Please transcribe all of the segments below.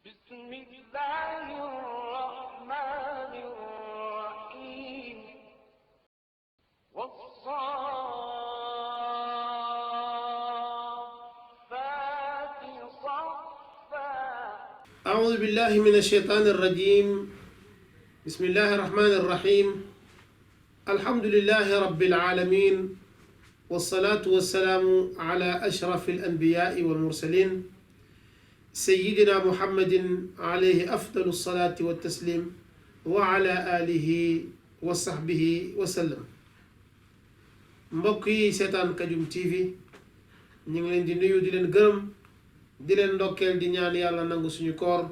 بسم الله الرحمن الرحيم والصافات صفا أعوذ بالله من الشيطان الرجيم. بسم الله الرحمن الرحيم. الحمد لله رب العالمين، والصلاة والسلام على أشرف الأنبياء والمرسلين سيدنا محمد عليه أفضل الصلاة والتسليم وعلى آله وصحبه وسلم. mbokk seetaan Kajum TV ñu ngi leen di nuyu di leen gërëm di leen ndokkeel di ñaan yàlla nangu suñu koor.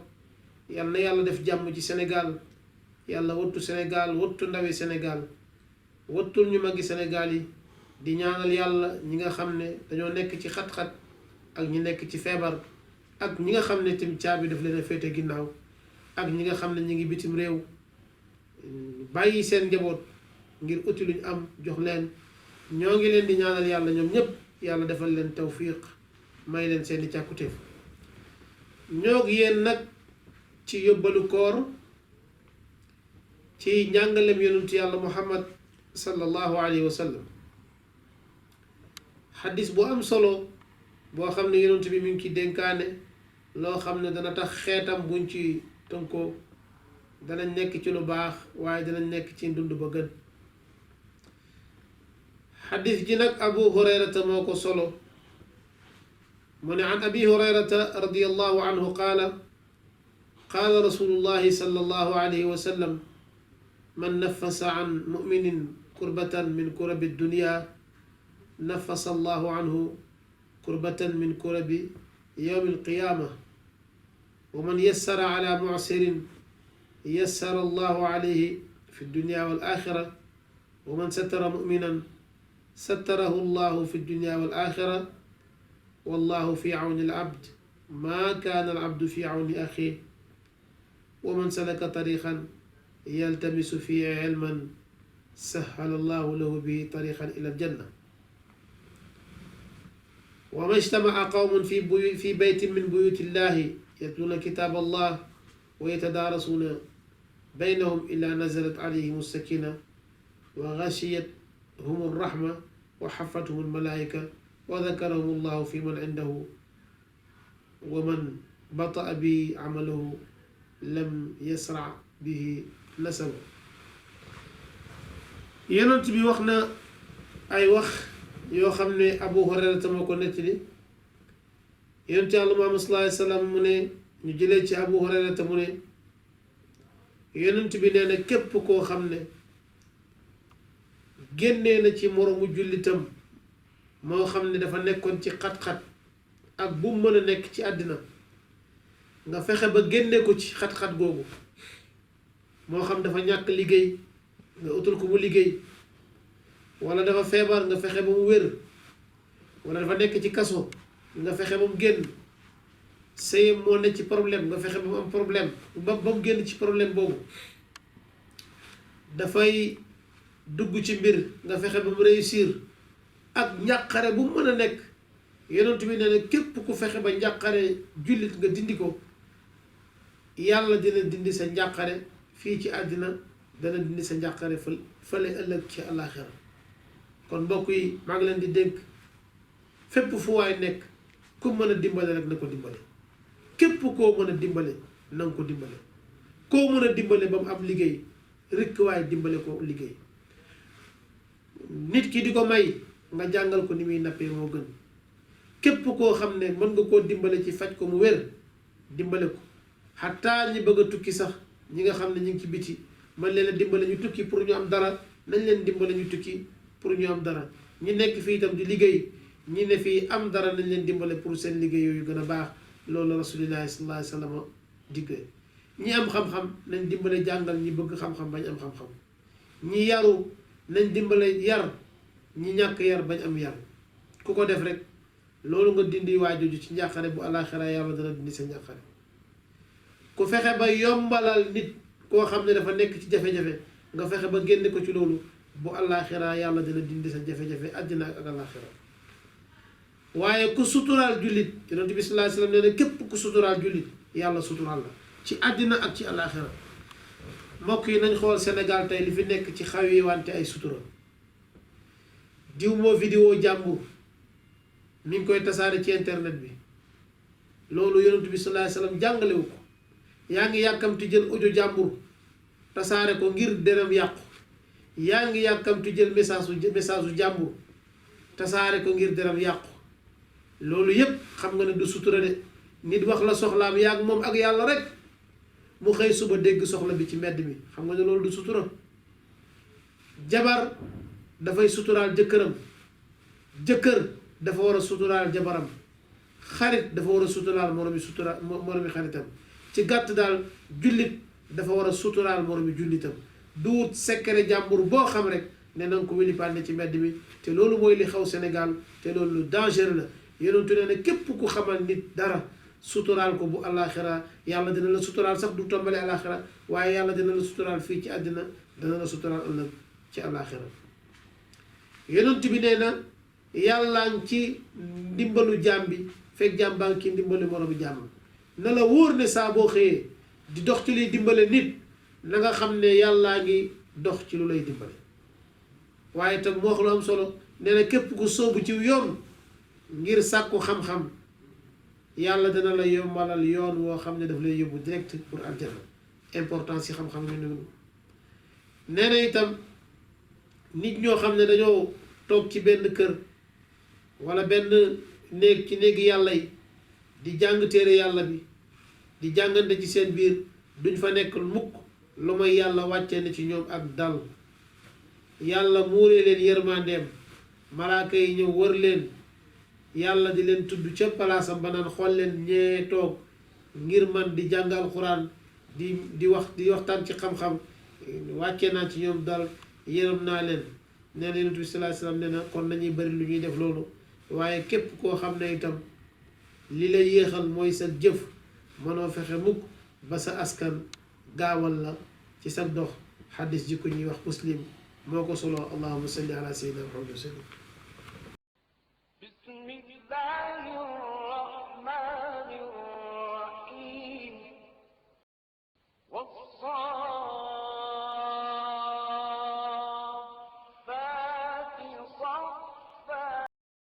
yàlla na yàlla def jàmm ci Sénégal, yàlla wattu Sénégal, wattu ndawi Sénégal, wattul ñu magi Sénégal yi. di ñaanal yàlla ñi nga xam ne dañoo nekk ci xat-xat ak ñi nekk ci feebar ak ñi nga xam ne tim caabi daf leen a féete ginnaaw ak ñi nga xam ne ñi ngi bitim réew bàyyi seen njaboot ngir uti luñ am jox leen. ñoo ngi leen di ñaanal yàlla ñoom ñëpp yàlla defal leen tawfiq, may leen seeni càkkutéef. ñoo ngi yéen nag ci yóbbalu koor ci njàngalem yonentu yàlla Muhammad sallallahu alayhi wa sallam. xadis bu am solo boo xam ne yonent bi mi ngi ci dénkaane loo xam ne dana tax xeetam buñ ci tënkoo danañ nekk ci lu baax waaye danañ nekk ci dund ba gën. xadis ji nag abu hurayrata moo ko solo mu ne an abi hurayrata radiyallahu anhu qaala qaala rasulullahi sallallahu alayhi wa sallam man nafasa an muminin kurbatan min kurabi dunya nafasa allahu anhu kurbatan min kurabi yawmi alqiyama wa man yassara ala mu'sirin yassara allahu alayhi fi dunya wal axira wa man satara muminan sattarahu allahu fi dunya wal axira wallahu fi awni al abd ma kaana al abdu fi awni axih wa man salaka tariqan yaltamisu fihi ilman sahhala allahu lahu bihi tariqan ila al janna wa ma ijtama'a qawmun fi baytin min buyuti llahi yatluna kitab allah wa yatadarasuna baynahum illa nazalat alayhim as-sakina wa ghashiyatuhum ar-rahma wa haffatuhum al-malaika wa dhakarahum allahu fi man indahu wa man bata'a bi amaluhu lam yasra bihi nasabu. Yonent bi wax na ay wax yoo xam ne Abu Hurayrata moo ko nettali. Yonent Yàlla Muhammad sallallahu alayhi wa sallam mu ne ñu jëlee ci Abu Hurayrata mu ne yonent bi nee na képp koo xam ne génnee na ci moroomu jullitam moo xam ne dafa nekkoon ci xat-xat ak bu mu mën a nekk ci àddina nga fexe ba génne ko ci xat-xat googu, moo xam dafa ñàkk liggéey nga utul ko mu liggéey, wala dafa feebar nga fexe ba mu wér, wala dafa nekk ci kaso nga fexe ba mu génn, sëyam moo ne ci problème nga fexe ba mu am problème ba mu génn ci problème boobu, dafay dugg ci mbir nga fexe ba mu réussir, ak njàqare bu mu mën a nekk. Yonent bi nee na képp ku fexe ba njàqare jullit nga dindi ko, yàlla dina dindi sa njàqare fii ci àddina, dana dindi sa njàqare fële ëllëg ci àllaaxira. kon mbokk yi maa ngi leen di dénk fépp fu waay nekk ku mën a dimbale rek na ko dimbale. képp koo mën a dimbale na nga ko dimbale. koo mën a dimbale ba mu am liggéey rekk waaye dimbale ko liggéey. nit ki di ko may nga jàngal ko ni muy nappee moo gën. képp koo xam ne mën nga koo dimbale ci faj ko mu wér dimbale ko. xataa ñi bëgg a tukki sax, ñi nga xam ne ñu ngi ci biti man leen a dimbale ñu tukki pour ñu am dara, nañ leen dimbale ñu tukki pour ñu am dara. ñi nekk fii itam di liggéey, ñi ne fii am dara nañ leen dimbale pour seen liggéey yooyu gën a baax. loolu rasulillahi sallallahu alayhi wa sallam diggee. ñi am xam-xam nañ dimbale jàngal ñi bëgg xam-xam bañ am xam-xam. ñi yaru nañ dimbale yar ñi ñàkk yar bañ am yar. ku ko def rek loolu nga dindi waajuju ci njàqare, bu àllaaxira yàlla dana dindi sa njàqare. ku fexe ba yombalal nit koo xam ne dafa nekk ci jafe-jafe nga fexe ba génne ko ci loolu, bu àllaaxira yàlla dina dindi sa jafe-jafe àddina ak àllaaxira. waaye ku suturaal jullit, yonent bi sallallahu alayhi wa sallam nee na képp ku suturaal jullit yàlla suturaal la ci àddina ak ci àllaaxira mbokk yi nañ xool Sénégal tey li fi nekk ci xaw yi wante ay sutura diw moo vidéo jàmbur mi ngi koy tasaare ci internet bi loolu yonent bi sallallahu alayhi wasallam jàngalewu ko yaa ngi yàkkamti jël audio jàmbur tasaare ko ngir deram yàqu yaa ngi yàkkamti jël message u jàmbur tasaare ko ngir deram yàqu loolu yépp xam nga ne du sutura de nit wax la soxlaam yaa moom ak yàlla rek mu xëy suba dégg soxla bi ci mbedd mi xam nga ne loolu du sutura jabar dafay suturaal jëkkëram jëkkër dafa war a suturaal jabaram xarit dafa war a suturaal moromi xaritam ci gàtt daal jullit dafa war a suturaal moromi jullitam duut secret jàmbur boo xam rek ne na nga ko wilipande ci mbedd mi te loolu mooy li xaw Sénégal te loolu lu dangereux la yonentu ne ne képp ku xamal nit dara suturaal ko bu àllaaxira yàlla dina la suturaal sax du tombale àllaaxira waaye yàlla dina la suturaal fii ci àddina dina la suturaal ëllëg ci àllaaxira yonent bi nee na yàllaa ngi ci ndimbalu jaam bi fekk jaam baa ngi ci ndimbalu moromu jaam na la wóor ne saa boo xëyee di dox ci luy dimbale nit na nga xam ne yàllaa ngi dox ci lu lay dimbale waaye tam mu wax lu am solo nee na képp ku sóobu ci yoon ngir sàkku xam-xam yàlla dina la yombalal yoon woo xam ne daf lay yóbbu direct pour aljana importance yi xam-xam ñu noonu nee na itam nit ñoo xam ne dañoo toog ci benn kër wala benn néeg ci néegi yàlla yi di jàng téere yàlla bi di jàngante ci seen biir duñ fa nekk mukk lu may yàlla wàccee na ci ñoom ak dal yàlla muuree leen yërmandeem malaaka yi ñëw wër leen yàlla di leen tudd ca palaasam ba naan xool leen ñee toog ngir man di jàng alxuraan di waxtaan ci xam-xam wàccee naa ci ñoom dal yërëm naa leen nee na yonent bi sallallahu alayhi wasallam nee na kon nañuy bari lu ñuy def loolu waaye képp koo xam ne itam li lay yéexal mooy sa jëf mënoo fexe mukk ba sa askan gaawal la ci sa dox xaddis ji ko ñuy wax Muslim moo ko solo allahumma salli ala sayyidina Muhammad wa sallam